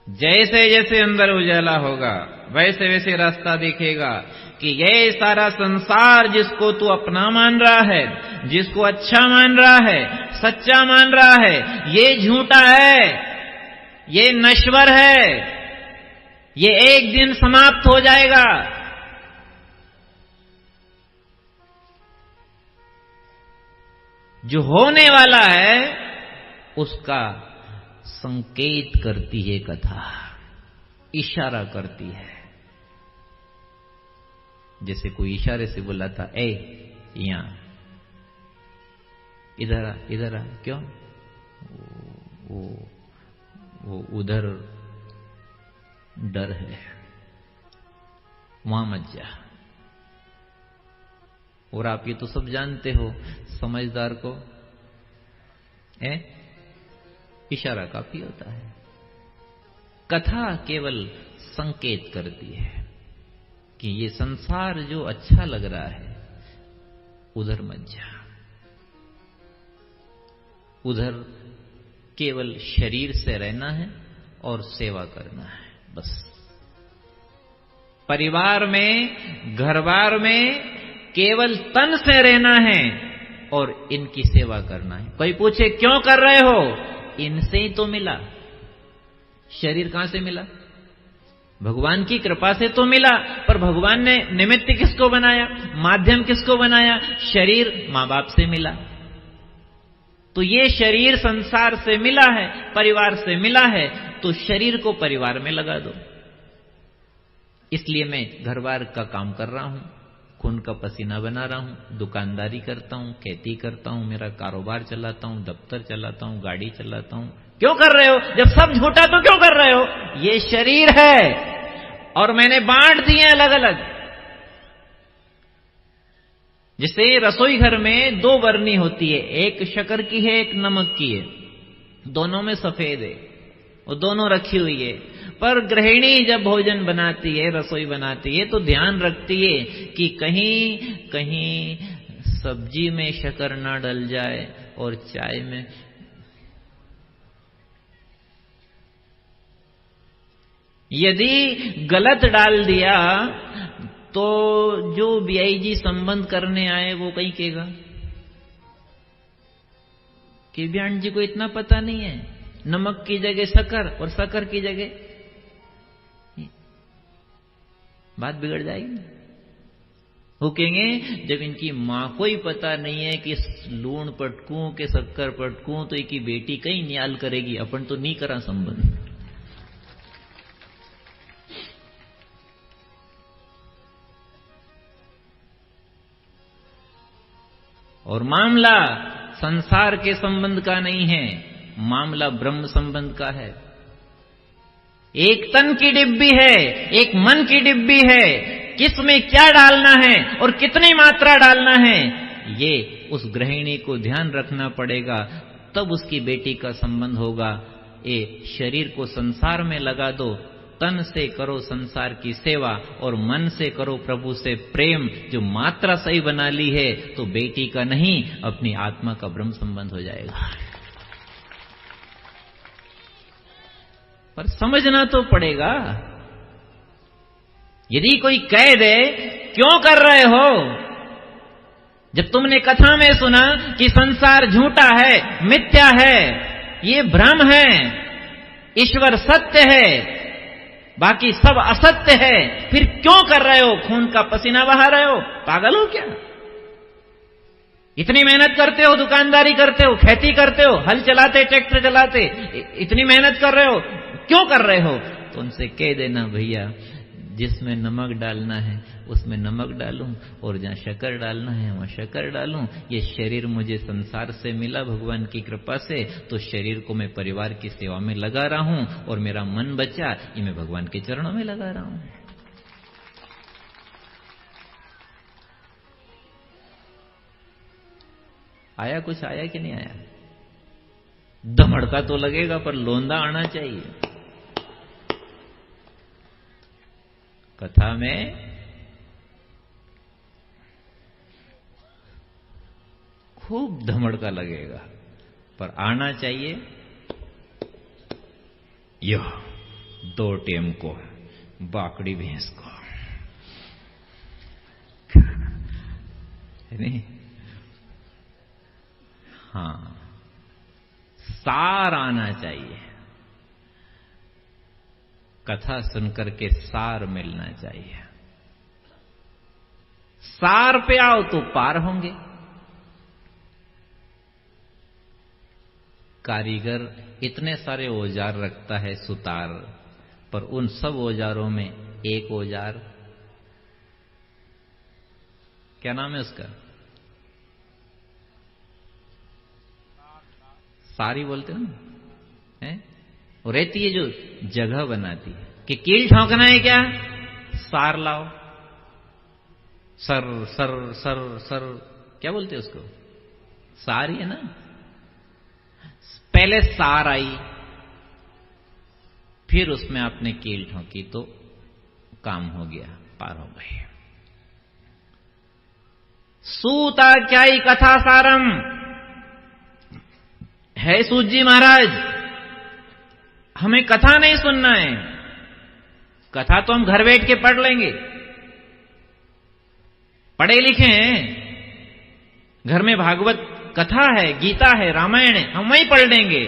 जैसे जैसे अंदर उजाला होगा वैसे वैसे रास्ता दिखेगा कि ये सारा संसार जिसको तू अपना मान रहा है, जिसको अच्छा मान रहा है, सच्चा मान रहा है, ये झूठा है, ये नश्वर है, ये एक दिन समाप्त हो जाएगा। जो होने वाला है उसका संकेत करती है कथा, इशारा करती है। जैसे कोई इशारे से बुलाता, ए यहां इधर आ, इधर आ। क्यों? वो उधर डर है, वहां मत जा। और आप ये तो सब जानते हो, समझदार को इशारा काफी होता है। कथा केवल संकेत करती है कि ये संसार जो अच्छा लग रहा है उधर मत जा, उधर केवल शरीर से रहना है और सेवा करना है, बस। परिवार में, घरबार में केवल तन से रहना है और इनकी सेवा करना है। कोई पूछे क्यों कर रहे हो? इनसे ही तो मिला। शरीर कहां से मिला? भगवान की कृपा से तो मिला, पर भगवान ने निमित्त किसको बनाया, माध्यम किसको बनाया? शरीर मां बाप से मिला। तो ये शरीर संसार से मिला है, परिवार से मिला है, तो शरीर को परिवार में लगा दो। इसलिए मैं घर बार का काम कर रहा हूं, खून का पसीना बना रहा हूं, दुकानदारी करता हूं, खेती करता हूं, मेरा कारोबार चलाता हूं, दफ्तर चलाता हूं, गाड़ी चलाता हूं। क्यों कर रहे हो? जब सब झूठा तो क्यों कर रहे हो? ये शरीर है और मैंने बांट दिए अलग अलग। जैसे रसोई घर में दो बरनी होती है, एक शक्कर की है, एक नमक की है, दोनों में सफेद है, वो दोनों रखी हुई है। पर गृहिणी जब भोजन बनाती है, रसोई बनाती है, तो ध्यान रखती है कि कहीं कहीं सब्जी में शक्कर ना डल जाए और चाय में। यदि गलत डाल दिया तो जो बीआईजी संबंध करने आए वो कहीं कहेगा कि बयान जी को इतना पता नहीं है, नमक की जगह शक्कर और शक्कर की जगह, बात बिगड़ जाएगी। वो कहेंगे जब इनकी मां को ही पता नहीं है कि लूण पटकूं के शक्कर पटकूं तो इनकी बेटी कहीं न्याल करेगी, अपन तो नहीं करा संबंध। और मामला संसार के संबंध का नहीं है, मामला ब्रह्म संबंध का है। एक तन की डिब्बी है, एक मन की डिब्बी है, किसमें क्या डालना है और कितनी मात्रा डालना है, ये उस गृहिणी को ध्यान रखना पड़ेगा, तब उसकी बेटी का संबंध होगा। ये शरीर को संसार में लगा दो, तन से करो संसार की सेवा और मन से करो प्रभु से प्रेम। जो मात्रा सही बना ली है तो बेटी का नहीं, अपनी आत्मा का ब्रह्म संबंध हो जाएगा। पर समझना तो पड़ेगा। यदि कोई कह दे क्यों कर रहे हो, जब तुमने कथा में सुना कि संसार झूठा है, मिथ्या है, ये भ्रम है, ईश्वर सत्य है, बाकी सब असत्य है, फिर क्यों कर रहे हो? खून का पसीना बहा रहे हो? पागल हो क्या? इतनी मेहनत करते हो, दुकानदारी करते हो, खेती करते हो, हल चलाते, ट्रैक्टर चलाते, इतनी मेहनत कर रहे हो, क्यों कर रहे हो? तो उनसे कह देना भैया जिसमें नमक डालना है उसमें नमक डालूं और जहां शक्कर डालना है वहां शक्कर डालूं। ये शरीर मुझे संसार से मिला भगवान की कृपा से, तो शरीर को मैं परिवार की सेवा में लगा रहा हूं और मेरा मन बचा, ये मैं भगवान के चरणों में लगा रहा हूं। आया कुछ? आया कि नहीं आया? धमड़का तो लगेगा पर लोंदा आना चाहिए। कथा में खूब धमड़का लगेगा पर आना चाहिए। यो 2 टेम को, बाकड़ी भैंस को, है नहीं? हाँ, सार आना चाहिए। कथा सुनकर के सार मिलना चाहिए। सार पे आओ तो पार होंगे। कारीगर इतने सारे औजार रखता है सुतार, पर उन सब औजारों में एक औजार, क्या नाम है उसका? सारी बोलते हो ना, है? और रहती है जो जगह बनाती है कि कील ठोकना है, क्या सार लाओ, सर सर सर सर, क्या बोलते हैं उसको? सार ही है ना। पहले सार आई, फिर उसमें आपने कील ठोकी तो काम हो गया, पार हो गए। सूता क्या ही कथा सारम है। सूत जी महाराज, हमें कथा नहीं सुनना है, कथा तो हम घर बैठ के पढ़ लेंगे, पढ़े लिखे हैं, घर में भागवत कथा है, गीता है, रामायण है, हम वही पढ़ लेंगे।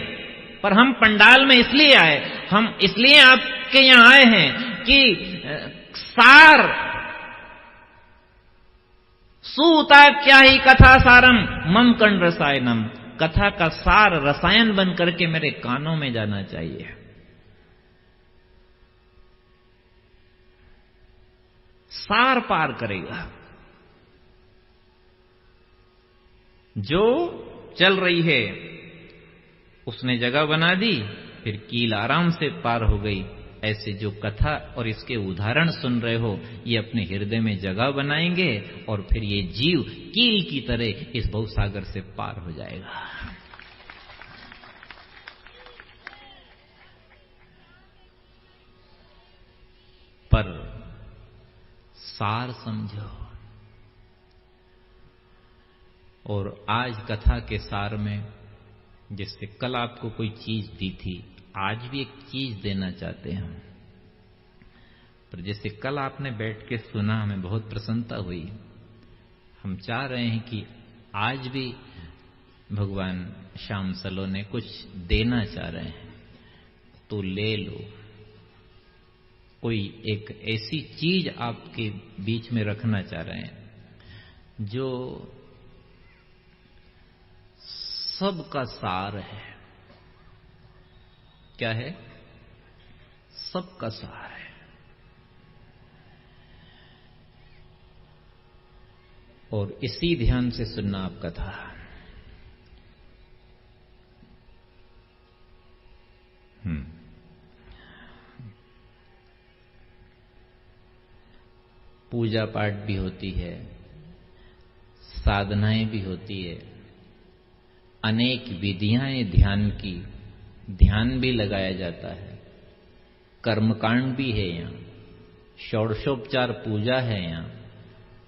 पर हम पंडाल में इसलिए आए, हम इसलिए आपके यहां आए हैं कि सार, सूता क्या ही कथा सारम मम कण रसायनम, कथा का सार रसायन बन करके मेरे कानों में जाना चाहिए। सार पार करेगा। जो चल रही है उसने जगह बना दी, फिर कील आराम से पार हो गई। ऐसे जो कथा और इसके उदाहरण सुन रहे हो, ये अपने हृदय में जगह बनाएंगे और फिर ये जीव कील की तरह इस भवसागर से पार हो जाएगा। पर सार समझो। और आज कथा के सार में, जैसे कल आपको कोई चीज दी थी, आज भी एक चीज देना चाहते हैं हम। पर जैसे कल आपने बैठ के सुना, हमें बहुत प्रसन्नता हुई। हम चाह रहे हैं कि आज भी भगवान श्याम सलोने कुछ देना चाह रहे हैं, तो ले लो। कोई एक ऐसी चीज आपके बीच में रखना चाह रहे हैं जो सबका सार है। क्या है? सबका सार है। और इसी ध्यान से सुनना आप कथा। पूजा पाठ भी होती है, साधनाएं भी होती है, अनेक विधियां हैं ध्यान की, ध्यान भी लगाया जाता है, कर्मकांड भी है यहाँ, षोडशोपचार पूजा है यहाँ,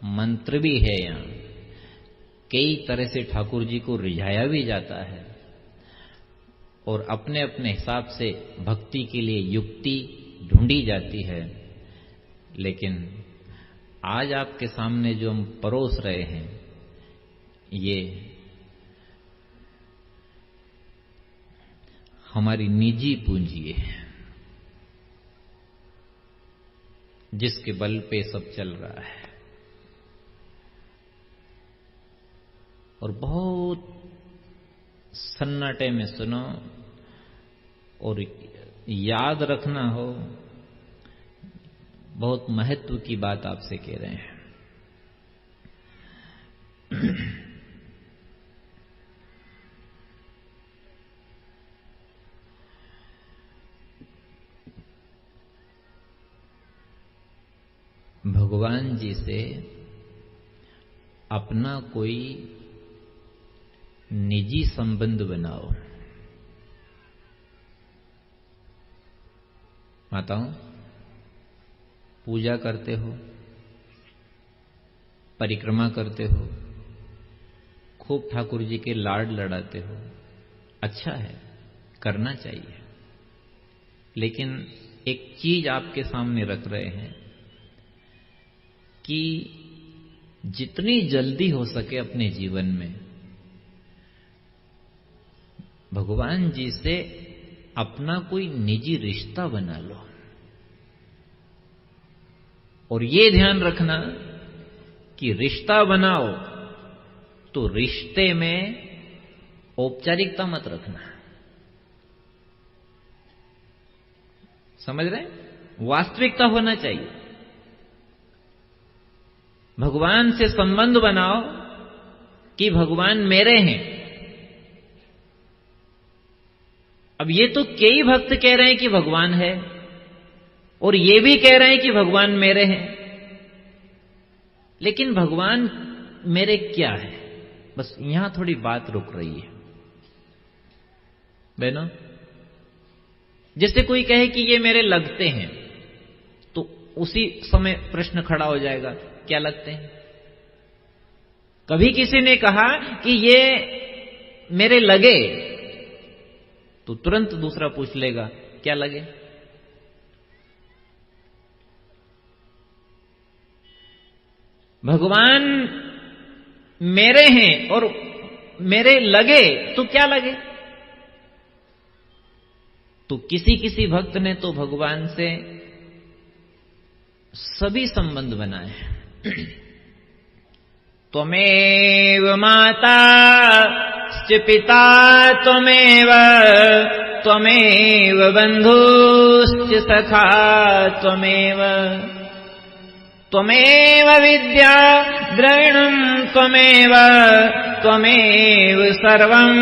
मंत्र भी है यहाँ, कई तरह से ठाकुर जी को रिझाया भी जाता है और अपने अपने हिसाब से भक्ति के लिए युक्ति ढूंढी जाती है। लेकिन आज आपके सामने जो हम परोस रहे हैं, ये हमारी निजी पूंजी है, जिसके बल पे सब चल रहा है। और बहुत सन्नाटे में सुनो और याद रखना हो, बहुत महत्व की बात आपसे कह रहे हैं। भगवान जी से अपना कोई निजी संबंध बनाओ। माताओं, पूजा करते हो, परिक्रमा करते हो, खूब ठाकुर जी के लाड लड़ाते हो, अच्छा है, करना चाहिए। लेकिन एक चीज आपके सामने रख रहे हैं कि जितनी जल्दी हो सके अपने जीवन में भगवान जी से अपना कोई निजी रिश्ता बना लो। और ये ध्यान रखना कि रिश्ता बनाओ तो रिश्ते में औपचारिकता मत रखना। समझ रहे? वास्तविकता होना चाहिए। भगवान से संबंध बनाओ कि भगवान मेरे हैं। अब ये तो कई भक्त कह रहे हैं कि भगवान है और ये भी कह रहे हैं कि भगवान मेरे हैं, लेकिन भगवान मेरे क्या है? बस यहां थोड़ी बात रुक रही है बहनों। जैसे कोई कहे कि ये मेरे लगते हैं, तो उसी समय प्रश्न खड़ा हो जाएगा, क्या लगते हैं? कभी किसी ने कहा कि ये मेरे लगे, तो तुरंत दूसरा पूछ लेगा, क्या लगे? भगवान मेरे हैं और मेरे लगे, तो क्या लगे? तो किसी किसी भक्त ने तो भगवान से सभी संबंध बनाए। त्वमेव माता पिता त्वमेव, त्वमेव बंधुश्च सखा त्वमेव, त्वमेव विद्या द्रविणं त्वमेव, त्वमेव सर्वं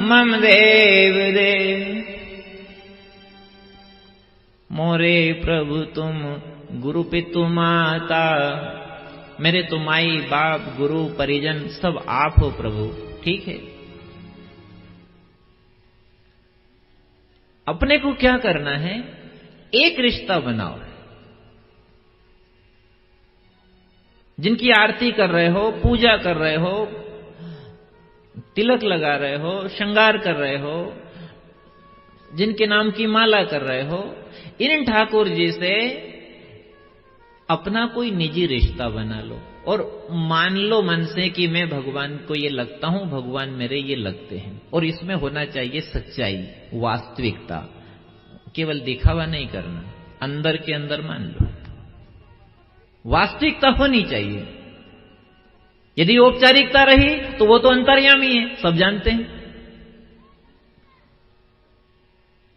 मम देव देव। मोरे प्रभु तुम गुरु पितु माता, मेरे तो माई बाप गुरु परिजन सब आप हो प्रभु। ठीक है, अपने को क्या करना है? एक रिश्ता बनाओ। जिनकी आरती कर रहे हो, पूजा कर रहे हो, तिलक लगा रहे हो, श्रृंगार कर रहे हो, जिनके नाम की माला कर रहे हो, इन ठाकुर जी से अपना कोई निजी रिश्ता बना लो और मान लो मन से कि मैं भगवान को ये लगता हूं, भगवान मेरे ये लगते हैं। और इसमें होना चाहिए सच्चाई, वास्तविकता, केवल दिखावा नहीं करना, अंदर के अंदर मान लो। वास्तविकता होनी चाहिए। यदि औपचारिकता रही तो वो तो अंतर्यामी है, सब जानते हैं।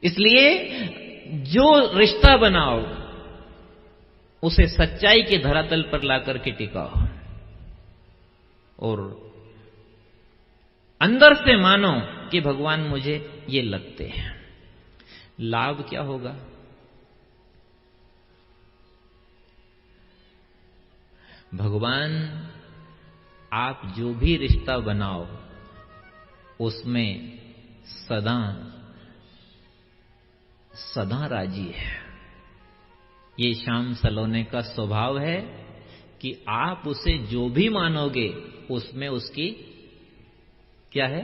इसलिए जो रिश्ता बनाओ उसे सच्चाई के धरातल पर लाकर के टिकाओ और अंदर से मानो कि भगवान मुझे ये लगते हैं। लाभ क्या होगा? भगवान आप जो भी रिश्ता बनाओ उसमें सदा सदा राजी है। ये श्याम सलोने का स्वभाव है कि आप उसे जो भी मानोगे उसमें उसकी क्या है?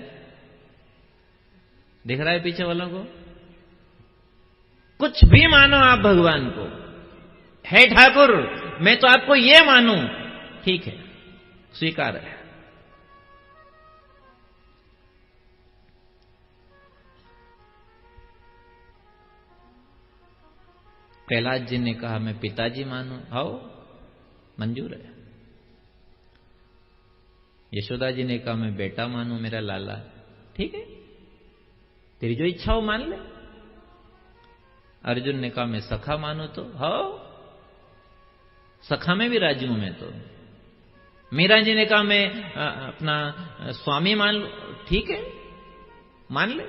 दिख रहा है पीछे वालों को? कुछ भी मानो आप भगवान को, है ठाकुर मैं तो आपको ये मानूं, ठीक है, स्वीकार है। कैलाश जी ने कहा मैं पिताजी मानूं, आओ, मंजूर है। यशोदा जी ने कहा मैं बेटा मानूं, मेरा लाला, ठीक है, तेरी जो इच्छा हो मान ले। अर्जुन ने कहा मैं सखा मानूं, तो आओ, सखा में भी राजी हूं मैं तो। मीरा जी ने कहा मैं अपना स्वामी मान लो, ठीक है, मान ले।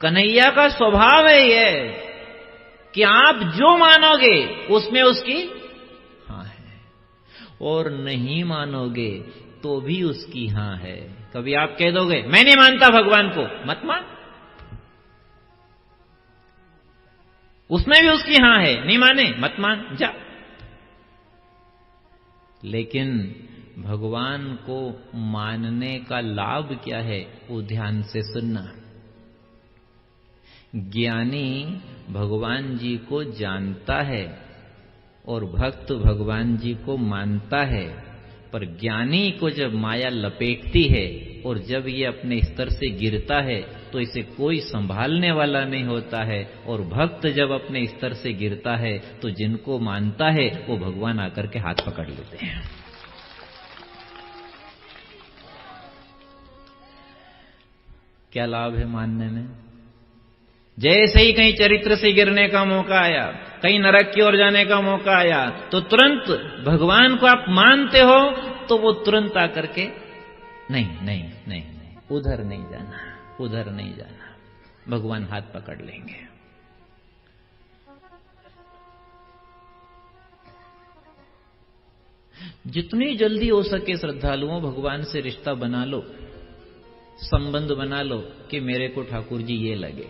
कन्हैया का स्वभाव है ये कि आप जो मानोगे उसमें उसकी हां है, और नहीं मानोगे तो भी उसकी हां है। कभी आप कह दोगे मैं नहीं मानता भगवान को, मत मान, उसमें भी उसकी हां है, नहीं माने मत मान, जा। लेकिन भगवान को मानने का लाभ क्या है वो ध्यान से सुनना। ज्ञानी भगवान जी को जानता है और भक्त भगवान जी को मानता है, पर ज्ञानी को जब माया लपेटती है और जब ये अपने स्तर से गिरता है तो इसे कोई संभालने वाला नहीं होता है, और भक्त जब अपने स्तर से गिरता है तो जिनको मानता है वो भगवान आकर के हाथ पकड़ लेते हैं। क्या लाभ है मानने में? जैसे ही कहीं चरित्र से गिरने का मौका आया, कहीं नरक की ओर जाने का मौका आया, तो तुरंत भगवान को आप मानते हो तो वो तुरंत आकर के नहीं नहीं नहीं नहीं, उधर नहीं जाना, उधर नहीं जाना, भगवान हाथ पकड़ लेंगे। जितनी जल्दी हो सके श्रद्धालुओं भगवान से रिश्ता बना लो, संबंध बना लो कि मेरे को ठाकुर जी ये लगे,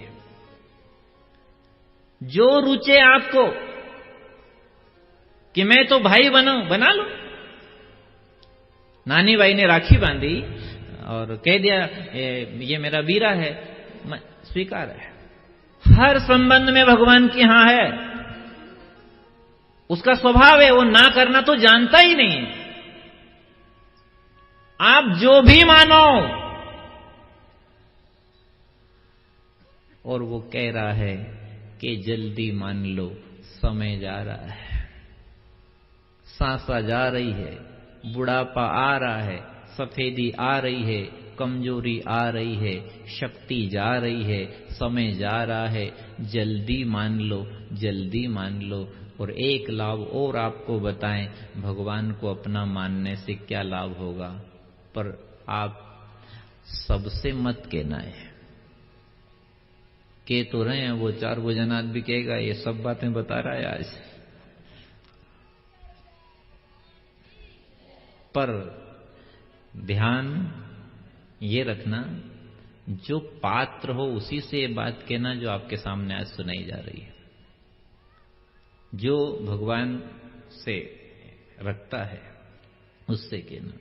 जो रुचे आपको कि मैं तो भाई बनाऊं, बना लो। नानी भाई ने राखी बांधी और कह दिया ये मेरा वीरा है, स्वीकार है। हर संबंध में भगवान की हां है, उसका स्वभाव है, वो ना करना तो जानता ही नहीं है। आप जो भी मानो, और वो कह रहा है कि जल्दी मान लो, समय जा रहा है, सांसा जा रही है, बुढ़ापा आ रहा है, सफेदी आ रही है, कमजोरी आ रही है, शक्ति जा रही है, समय जा रहा है, जल्दी मान लो, जल्दी मान लो। और एक लाभ और आपको बताएं, भगवान को अपना मानने से क्या लाभ होगा, पर आप सबसे मत कहना है। के तो रहे हैं, वो 4 भोजनाथ भी कहेगा, ये सब बातें बता रहा है आज, पर ध्यान ये रखना, जो पात्र हो उसी से ये बात कहना जो आपके सामने आज सुनाई जा रही है। जो भगवान से रखता है उससे कहना।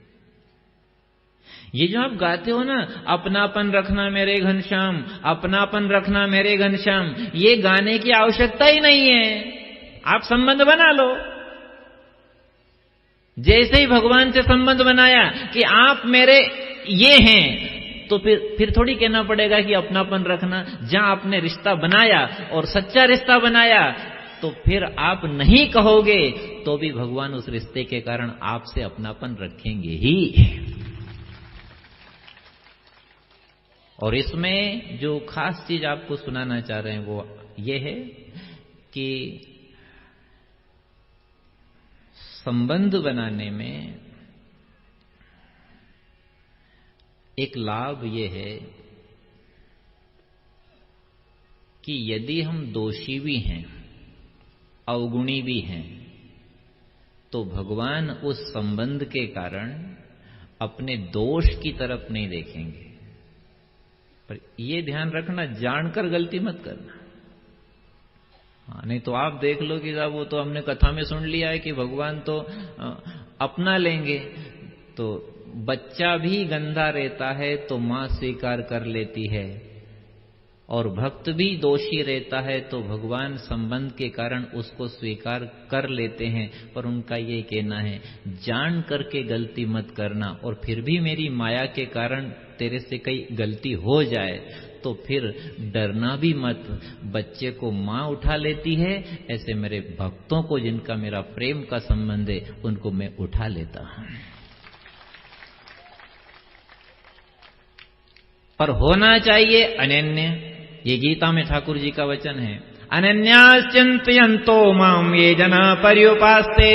ये जो आप गाते हो ना, अपनापन रखना मेरे घनश्याम, अपनापन रखना मेरे घनश्याम, ये गाने की आवश्यकता ही नहीं है। आप संबंध बना लो। जैसे ही भगवान से संबंध बनाया कि आप मेरे ये हैं, तो फिर थोड़ी कहना पड़ेगा कि अपनापन रखना। जहां आपने रिश्ता बनाया और सच्चा रिश्ता बनाया, तो फिर आप नहीं कहोगे तो भी भगवान उस रिश्ते के कारण आपसे अपनापन रखेंगे ही। और इसमें जो खास चीज आपको सुनाना चाह रहे हैं वो ये है कि संबंध बनाने में एक लाभ ये है कि यदि हम दोषी भी हैं, अवगुणी भी हैं, तो भगवान उस संबंध के कारण अपने दोष की तरफ नहीं देखेंगे। पर ये ध्यान रखना, जानकर गलती मत करना। हाँ, नहीं तो आप देख लो कि साहब वो तो हमने कथा में सुन लिया है कि भगवान तो अपना लेंगे, तो बच्चा भी गंदा रहता है तो मां स्वीकार कर लेती है, और भक्त भी दोषी रहता है तो भगवान संबंध के कारण उसको स्वीकार कर लेते हैं। पर उनका ये कहना है, जान करके गलती मत करना, और फिर भी मेरी माया के कारण तेरे से कई गलती हो जाए तो फिर डरना भी मत। बच्चे को मां उठा लेती है, ऐसे मेरे भक्तों को जिनका मेरा प्रेम का संबंध है उनको मैं उठा लेता हूं। पर होना चाहिए अनन्य। ये गीता में ठाकुर जी का वचन है, अनन्याश्चिन्तयन्तो माम ये जना पर्युपास्ते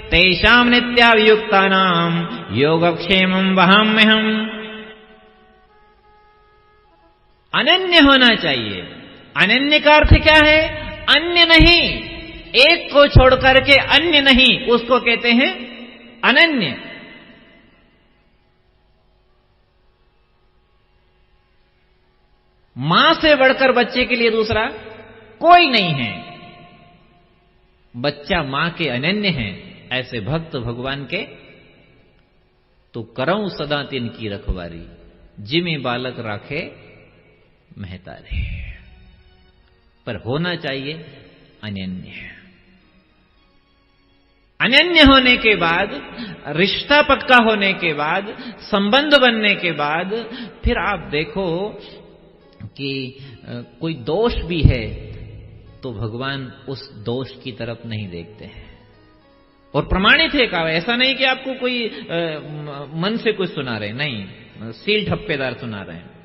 तेषां नित्याभियुक्तानां योगक्षेमं वहाम्यहम्। अनन्य होना चाहिए। अनन्य का अर्थ क्या है? अन्य नहीं, एक को छोड़ करके अन्य नहीं, उसको कहते हैं अनन्य। मां से बढ़कर बच्चे के लिए दूसरा कोई नहीं है। बच्चा मां के अनन्य है, ऐसे भक्त भगवान के तो करऊं सदा तिनकी रखवारी, जिमी बालक राखे महतारे। पर होना चाहिए अनन्य। अनन्य होने के बाद, रिश्ता पक्का होने के बाद, संबंध बनने के बाद फिर आप देखो कि कोई दोष भी है तो भगवान उस दोष की तरफ नहीं देखते हैं। और प्रमाणित है का, ऐसा नहीं कि आपको कोई मन से कुछ सुना रहे, नहीं, सील ठप्पेदार सुना रहे हैं।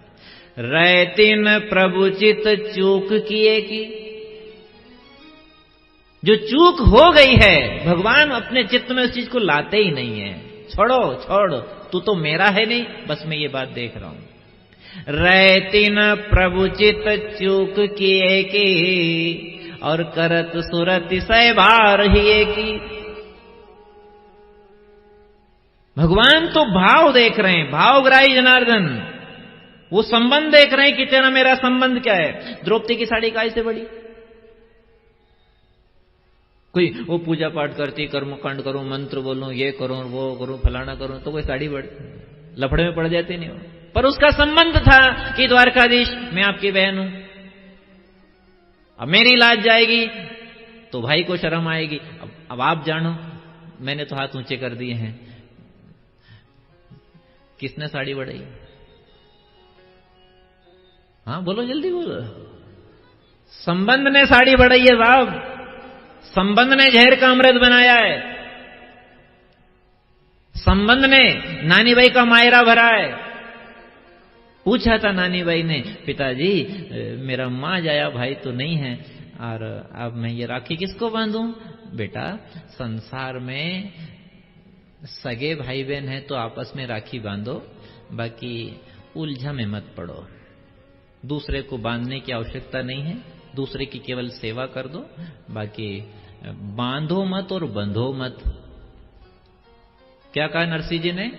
रहतिन प्रभुचित चूक किए की, जो चूक हो गई है भगवान अपने चित्त में उस चीज को लाते ही नहीं है। छोड़ो छोड़, तू तो मेरा है नहीं, बस मैं ये बात देख रहा हूं। रहतिन प्रभुचित चूक किए की, और करत सुरति सहबार ही की। भगवान तो भाव देख रहे हैं, भावग्राही जनार्दन, वो संबंध देख रहे हैं कि तेरा मेरा संबंध क्या है। द्रौपदी की साड़ी काय से बड़ी? कोई वो पूजा पाठ करती, कर्मकांड करूं, मंत्र बोलूं, ये करूं, वो करूं, फलाना करूं, तो कोई साड़ी बड़ी लफड़े में पड़ जाती नहीं हो। पर उसका संबंध था कि द्वारकाधीश मैं आपकी बहन हूं, अब मेरी लाज जाएगी तो भाई को शर्म आएगी। अब आप जानो, मैंने तो हाथ ऊंचे कर दिए हैं, किसने साड़ी बढ़ाई? हाँ बोलो, जल्दी बोलो। संबंध ने साड़ी बढ़ाई है साहब, संबंध ने जहर का अमृत बनाया है, संबंध ने नानी भाई का मायरा भरा है। पूछा था नानी भाई ने, पिताजी मेरा मां जाया भाई तो नहीं है, और अब मैं ये राखी किसको बांधूं? बेटा संसार में सगे भाई बहन है तो आपस में राखी बांधो, बाकी उलझा में मत पड़ो। दूसरे को बांधने की आवश्यकता नहीं है, दूसरे की केवल सेवा कर दो, बाकी बांधो मत और बंधो मत। क्या कहा नरसिंह जी ने?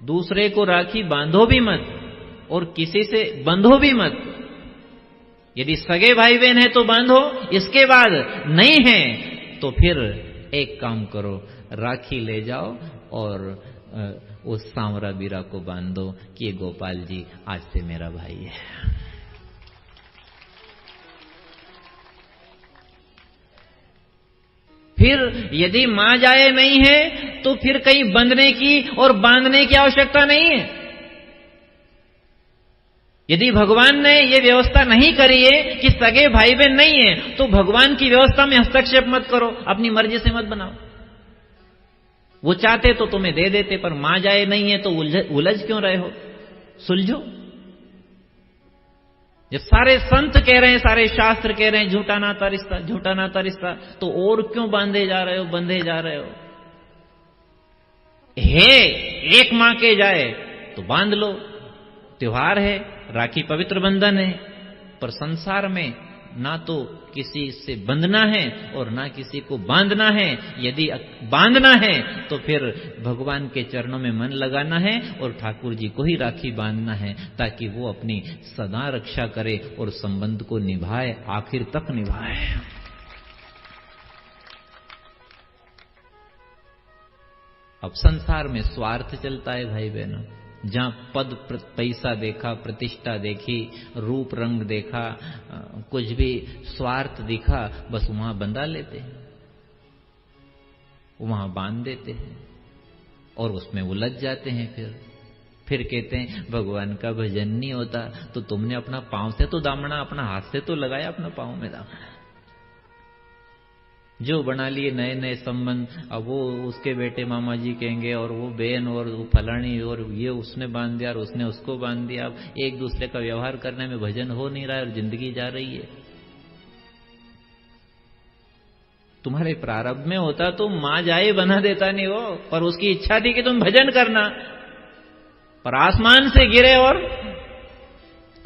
दूसरे को राखी बांधो भी मत और किसी से बंधो भी मत। यदि सगे भाई बहन है तो बांधो, इसके बाद नहीं है तो फिर एक काम करो, राखी ले जाओ और उस सांवरा बीरा को बांध दो कि ये गोपाल जी आज से मेरा भाई है। फिर यदि मां जाए नहीं है तो फिर कहीं बंधने की और बांधने की आवश्यकता नहीं है। यदि भगवान ने ये व्यवस्था नहीं करी है कि सगे भाई बहन नहीं है, तो भगवान की व्यवस्था में हस्तक्षेप मत करो, अपनी मर्जी से मत बनाओ। वो चाहते तो तुम्हें दे देते, पर मां जाए नहीं है तो उलझ क्यों रहे हो? सुलझो। जब सारे संत कह रहे हैं, सारे शास्त्र कह रहे हैं झूठा नाता रिश्ता, झूठा नाता रिश्ता, तो और क्यों बांधे जा रहे हो, बंधे जा रहे हो? हे एक मां के जाए तो बांध लो, त्योहार है, राखी पवित्र बंधन है। पर संसार में ना तो किसी से बंधना है और ना किसी को बांधना है। यदि बांधना है तो फिर भगवान के चरणों में मन लगाना है और ठाकुर जी को ही राखी बांधना है, ताकि वो अपनी सदा रक्षा करे और संबंध को निभाए, आखिर तक निभाए। अब संसार में स्वार्थ चलता है भाई बहनों, जहां पद पैसा देखा, प्रतिष्ठा देखी, रूप रंग देखा, कुछ भी स्वार्थ दिखा, बस वहां बंधा लेते हैं, वहां बांध देते हैं और उसमें उलझ जाते हैं। फिर कहते हैं भगवान का भजन नहीं होता तो तुमने अपना पांव से तो दामना, अपना हाथ से तो लगाया अपना पांव में दामना। जो बना लिए नए नए संबंध, अब वो उसके बेटे मामा जी कहेंगे और वो बहन और वो फलानी, और ये उसने बांध दिया और उसने उसको बांध दिया। अब एक दूसरे का व्यवहार करने में भजन हो नहीं रहा है और जिंदगी जा रही है। तुम्हारे प्रारब्ध में होता तो मां जाए बना देता नहीं वो, पर उसकी इच्छा थी कि तुम भजन करना, पर आसमान से गिरे और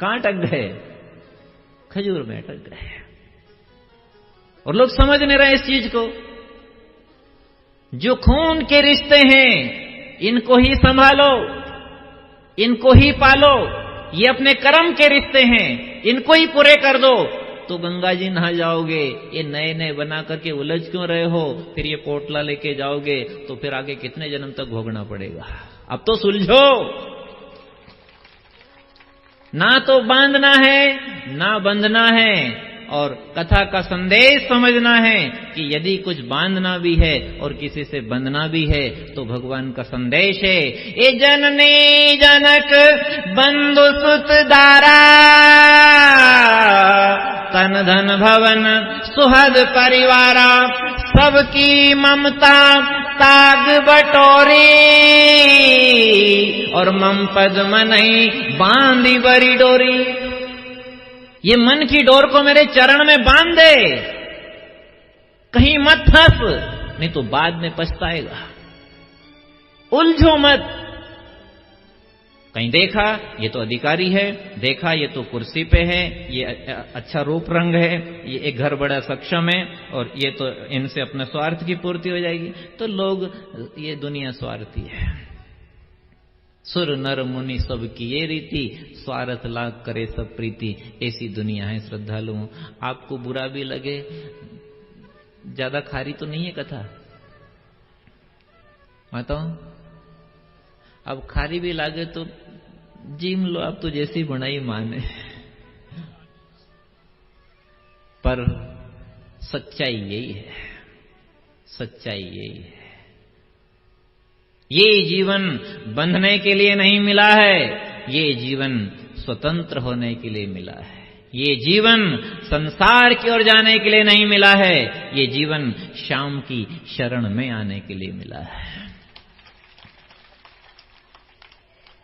कहां अटक गए? खजूर में अटक गए। और लोग समझ नहीं रहे इस चीज को। जो खून के रिश्ते हैं इनको ही संभालो, इनको ही पालो, ये अपने कर्म के रिश्ते हैं, इनको ही पूरे कर दो तो गंगा जी नहा जाओगे। ये नए नए बना करके उलझ क्यों रहे हो? फिर ये पोटला लेके जाओगे तो फिर आगे कितने जन्म तक भोगना पड़ेगा। अब तो सुलझो, ना तो बांधना है ना बंधना है, और कथा का संदेश समझना है कि यदि कुछ बांधना भी है और किसी से बंधना भी है तो भगवान का संदेश है। ए जननी जनक बंधु सुत दारा, तन धन भवन सुहद परिवारा, सबकी ममता ताग बटोरी, और मम पद मनई बांधी बरी डोरी। ये मन की डोर को मेरे चरण में बांध दे, कहीं मत फंस, नहीं तो बाद में पछताएगा। उलझो मत। कहीं देखा ये तो अधिकारी है, देखा ये तो कुर्सी पे है, ये अच्छा रूप रंग है, ये एक घर बड़ा सक्षम है, और ये तो इनसे अपने स्वार्थ की पूर्ति हो जाएगी। तो लोग, ये दुनिया स्वार्थी है। सुर नर मुनि सब की ये रीति, स्वार्थ लाग करे सब प्रीति। ऐसी दुनिया है श्रद्धालुओं। आपको बुरा भी लगे, ज्यादा खारी तो नहीं है कथा, बताओ। अब खारी भी लागे तो जीम लो, आप तो जैसी बनाई माने। पर सच्चाई यही है, सच्चाई यही है। ये जीवन बंधने के लिए नहीं मिला है, ये जीवन स्वतंत्र होने के लिए मिला है। ये जीवन संसार की ओर जाने के लिए नहीं मिला है, ये जीवन श्याम की शरण में आने के लिए मिला है।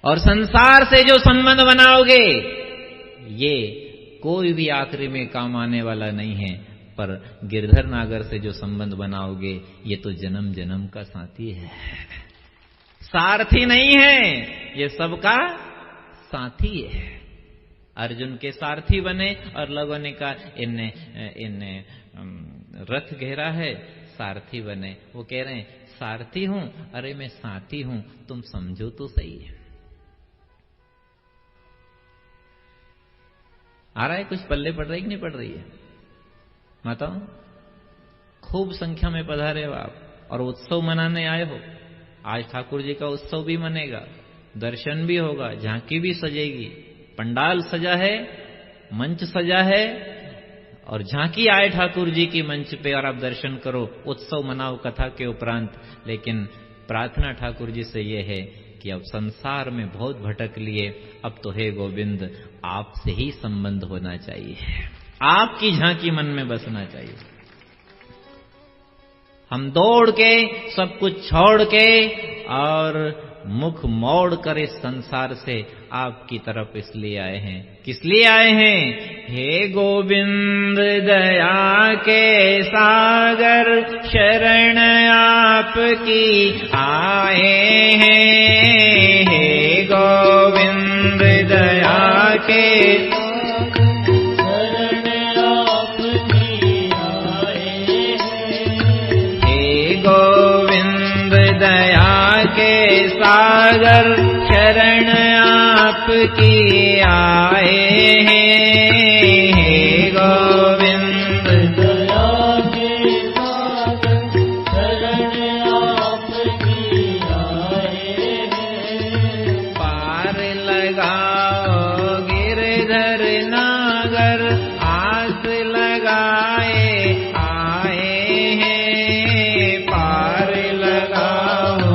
और संसार से जो संबंध बनाओगे, ये कोई भी आखिरी में काम आने वाला नहीं है। पर गिरधर नागर से जो संबंध बनाओगे, ये तो जन्म जन्म का साथी है, सारथी नहीं है, ये सबका साथी है। अर्जुन के सारथी बने और लोगों ने कहा इनने रथ घेरा है, सारथी बने। वो कह रहे हैं सारथी हूं, अरे मैं साथी हूं, तुम समझो तो सही है। आ रहा है कुछ, पल्ले पड़ रही कि नहीं पड़ रही है? बताओ। खूब संख्या में पधारे हो आप और उत्सव मनाने आए हो। आज ठाकुर जी का उत्सव भी मनेगा, दर्शन भी होगा, झांकी भी सजेगी, पंडाल सजा है, मंच सजा है, और झांकी आए ठाकुर जी की मंच पे और आप दर्शन करो, उत्सव मनाओ कथा के उपरांत। लेकिन प्रार्थना ठाकुर जी से ये है कि अब संसार में बहुत भटक लिए, अब तो हे गोविंद आपसे ही संबंध होना चाहिए, आपकी झांकी मन में बसना चाहिए। हम दौड़ के सब कुछ छोड़ के और मुख मोड़ कर इस संसार से आपकी तरफ इसलिए आए हैं। किस लिए आए हैं? हे गोविंद दया के सागर शरण आपकी आए हैं। हे गोविंद दया के सागर शरण आपकी आए हैं। हे गोविंद दया के सागर शरण आपकी आए हैं। पार लगाओ गिरधर नागर आस लगाए आए हैं। पार लगाओ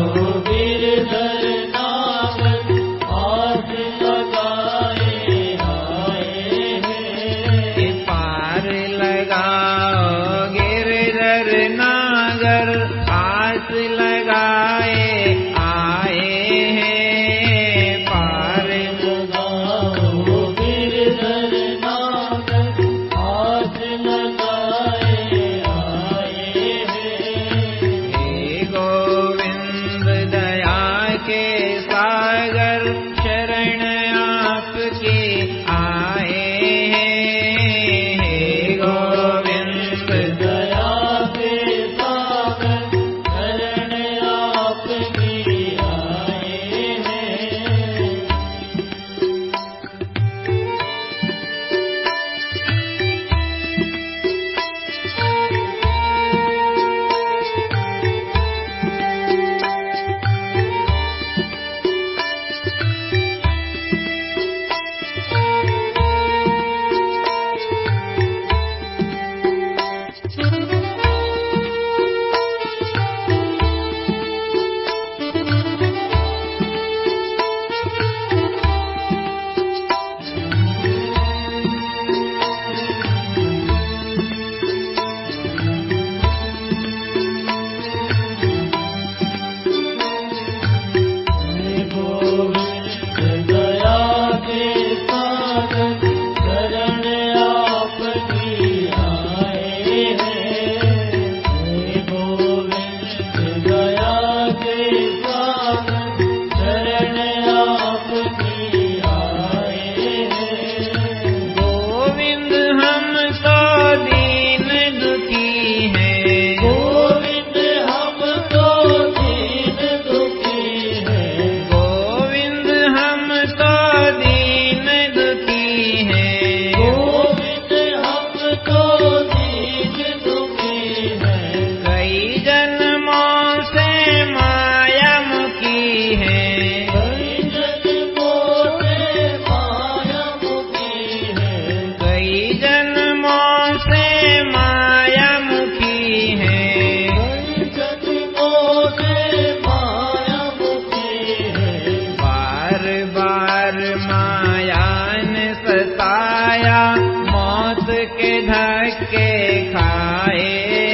के धक्के खाए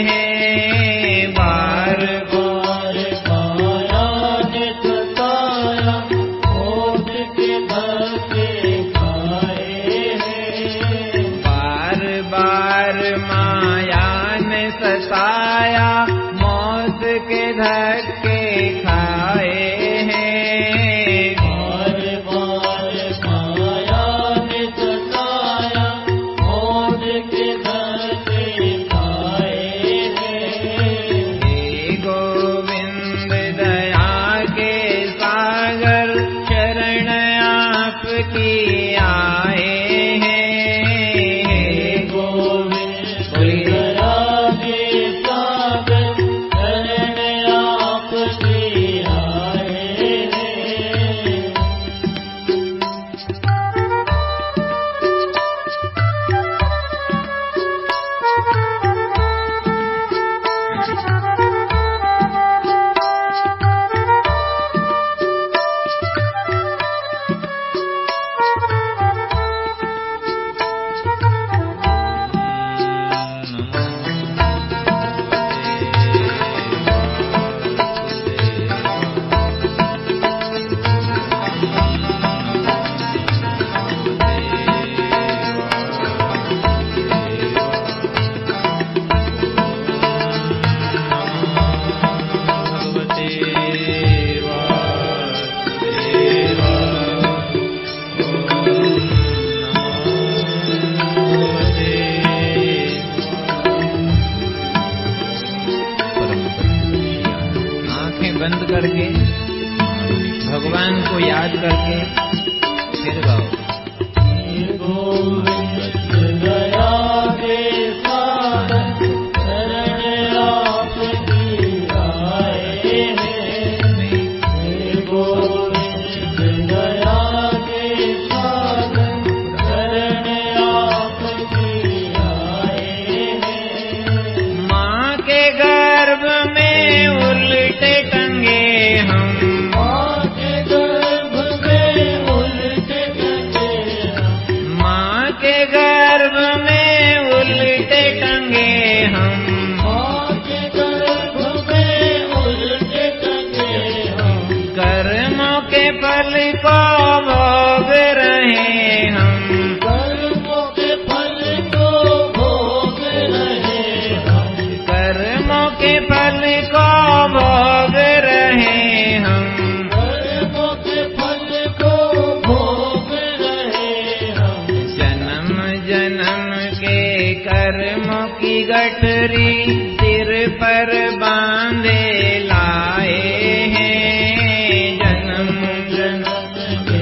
हैं, बार बार माया ने सताया, मौत के धक्के खाए हैं। बार बार माया ने सताया, मौत के धक्के खाए हैं। बार बार माया ने सताया, मौत के धक्के खाए हैं। हे गोविंद दया के सागर, शरण आपकी आए हैं। हे गोविंद दया के सागर, शरण आपकी आए हैं। आंखें बंद करके भगवान को याद करके फिर गाओ। गोविंद दया के सागर, शरण आपकी आए हैं। गोविंद दया के सागर, शरण आपकी आए हैं। माँ के गर्भ में उल्टे टंगे हम, माँ के गर्भ में उल्टे टंगे हम। माँ के गर्भ में उल्टे टंगे हम। माँ के गर्भ में उल्टे टंगे हम। कर्मों के फल को भोग रहे हम। कर्मों के फल को भोग रहे हम। कर्मों के फल को भोग रहे हम। कर्मों के फल को भोग रहे हम। जन्म जन्म के कर्मों की गठरी सिर पर बांधे लाए हैं। जन्म जन्म के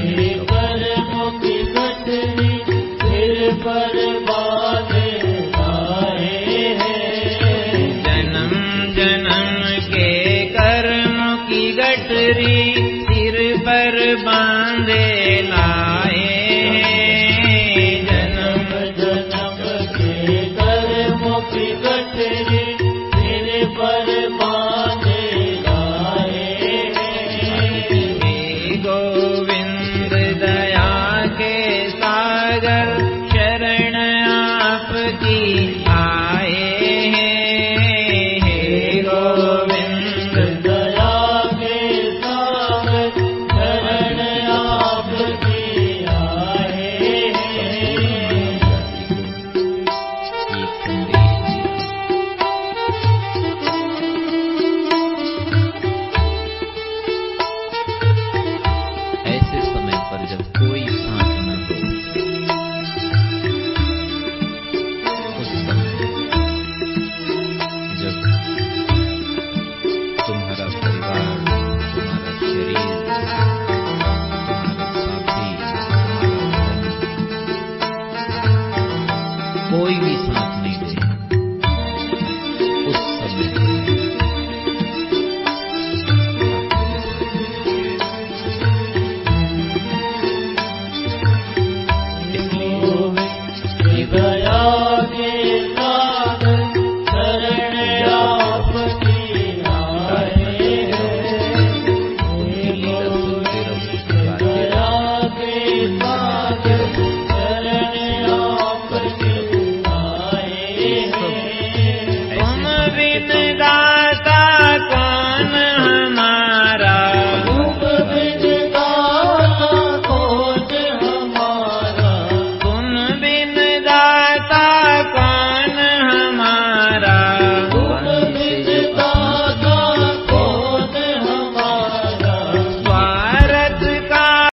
कर्मों की गठरी सिर पर बांधे लाए हैं। जन्म जन्म के कर्मों की गठरी सिर पर बांधे लाए हैं। जन्म जन्म के कर्मों की गठरी सिर पर बांधे लाए हैं। हे गोविंद दया के सागर, शरण आपकी आए हैं। हे गोविंद दया के सागर, शरण आपकी आए हैं। एक संदेश ऐसे समय पर जब कोई साथ न हो, उस समय जब तुम्हारा परिवार, तुम्हारा शरीर, तुम्हारा साथी, तुम्हारा धन, कोई भी साथ नहीं दे,